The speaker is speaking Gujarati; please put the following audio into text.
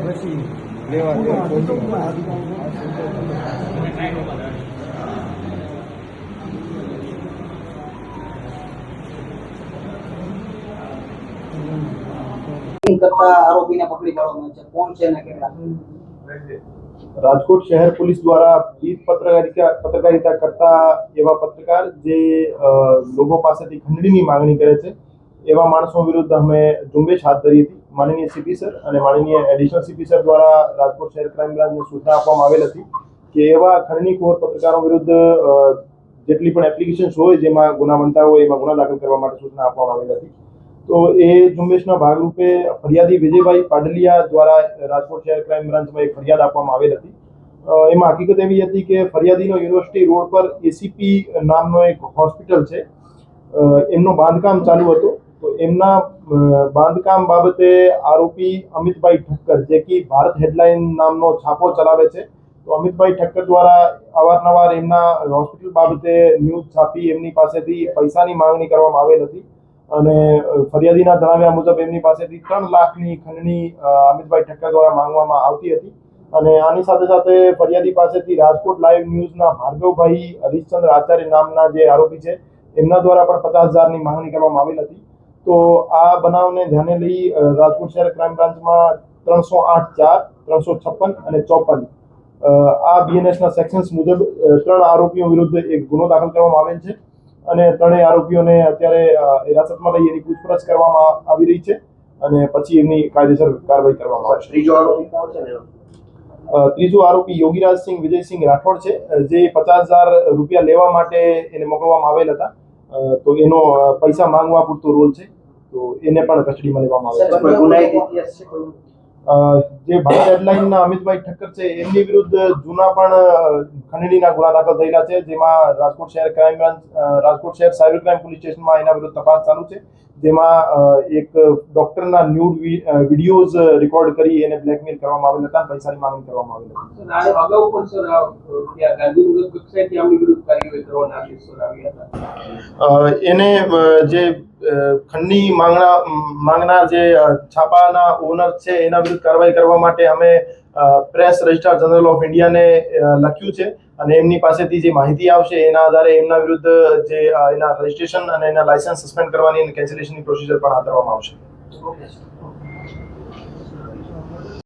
પછી લેવા દેવા કરતા આરોપીને પકડી પાડવામાં છે. કોણ છે ને કેટલા? રાજકોટ શહેર પોલીસ દ્વારા વિવિધ પત્રકારિતા કરતા એવા પત્રકાર જે લોકો પાસેથી ખંડણીની માંગણી કરે છે એવા માણસો વિરુદ્ધ અમે ઝુંબેશ હાથ ધરી હતી. માનનીય સીપી સર અને માનનીય એડિશનલ સીપી સર દ્વારા રાજકોટ શહેર ક્રાઇમ બ્રાન્ચને સૂચના આપવામાં આવેલ હતી કે એવા ખંડણીખોર પત્રકારો વિરુદ્ધ જેટલી પણ એપ્લિકેશન્સ હોય જેમાં ગુના બનતા હોય એમાં ગુના દાખલ કરવા માટે સૂચના આપવામાં આવેલ હતી. તો એ ઝુંબેશના ભાગરૂપે ફરિયાદી વિજયભાઈ પાડલિયા દ્વારા રાજકોટ શહેર ક્રાઇમ બ્રાન્ચમાં એક ફરિયાદ આપવામાં આવેલ હતી. એમાં હકીકત એવી હતી કે ફરિયાદીનો યુનિવર્સિટી રોડ પર એસીપી નામનો એક હોસ્પિટલ છે, એમનું બાંધકામ ચાલુ હતું. તો એમના બાંધકામ બાબતે આરોપી અમિતભાઈ ઠક્કર, જે કે ભારત હેડલાઇન નામનો છાપો ચલાવે છે, તો અમિતભાઈ ઠક્કર દ્વારા અવારનવાર એમના હોસ્પિટલ બાબતે ન્યૂઝ છાપી એમની પાસેથી પૈસાની માંગણી કરવામાં આવેલ હતી અને ફરિયાદીના જણાવ્યા મુજબ એમની પાસેથી 3 લાખની ખંડણી અમિતભાઈ ઠક્કર દ્વારા માંગવામાં આવતી હતી. અને આની સાથે સાથે ફરિયાદી પાસેથી રાજકોટ લાઈવ ન્યૂઝના ભાર્ગવભાઈ હરીશચંદ્ર આચાર્ય નામના જે આરોપી છે એમના દ્વારા પણ 50,000ની માંગણી કરવામાં આવેલ હતી. તો આ બનાવને ધ્યાને લઈ રાજકોટ શહેર ક્રાઇમ બ્રાન્ચમાં 308(4), 356 અને 54 આ બીએનએસના સેક્શન્સ મુજબ 3 આરોપીઓ વિરુદ્ધ એક ગુનો દાખલ કરવામાં આવેલ છે અને 3 આરોપીઓને અત્યારે હિરાસતમાં લઈ એની પૂછપરછ કરવામાં આવી રહી છે અને પછી એમની કાયદેસર કાર્યવાહી કરવામાં આવશે. ત્રીજો આરોપી યોગીરાજસિંહ વિજયસિંહ રાઠોડ છે, જે 50,000 રૂપિયા લેવા માટે એને મોકલવામાં આવેલ હતા. તો એનો પૈસા માંગવા પૂરતો રોલ છે, તો એને પણ કસ્ટડીમાં લેવામાં આવે છે. જે ભારત હેડલાઇનના અમિતભાઈ ઠક્કર છે એમની વિરુદ્ધ જૂના પણ ખંડણીના ગુના દાખલ થયેલા છે, જેમાં રાજકોટ શહેર ક્રાઇમ બ્રાન્ચ રાજકોટ શહેર સાયબર ક્રાઇમ પોલીસ સ્ટેશનમાં એના વિરુદ્ધ તપાસ ચાલુ છે, જેમાં એક ડોક્ટરના ન્યૂડ વિડીયોઝ રેકોર્ડ કરી એને બ્લેકમેલ કરવામાં આવેલ હતા, પૈસાની માંગણી કરવામાં આવેલ હતી. અગાઉ પણ સર ગાંધીનગર કક્ષાએથી આમની વિરુદ્ધ કાર્યવાહી કરવાના આદેશ સર આવ્યા હતા. એને જે ખંડની માંગનાર જે છાપાના ઓનર છે એના વિરુદ્ધ કાર્યવાહી કરવા માટે અમે પ્રેસ રજિસ્ટ્રાર જનરલ ઓફ ઇન્ડિયાને લખ્યું છે અને એમની પાસેથી જે માહિતી આવશે એના આધારે એમના વિરુદ્ધ જે એના રજિસ્ટ્રેશન અને એના લાયસન્સ સસ્પેન્ડ કરવાની અને કેન્સલેશનની પ્રોસિજર પણ હાથ ધરવામાં આવશે.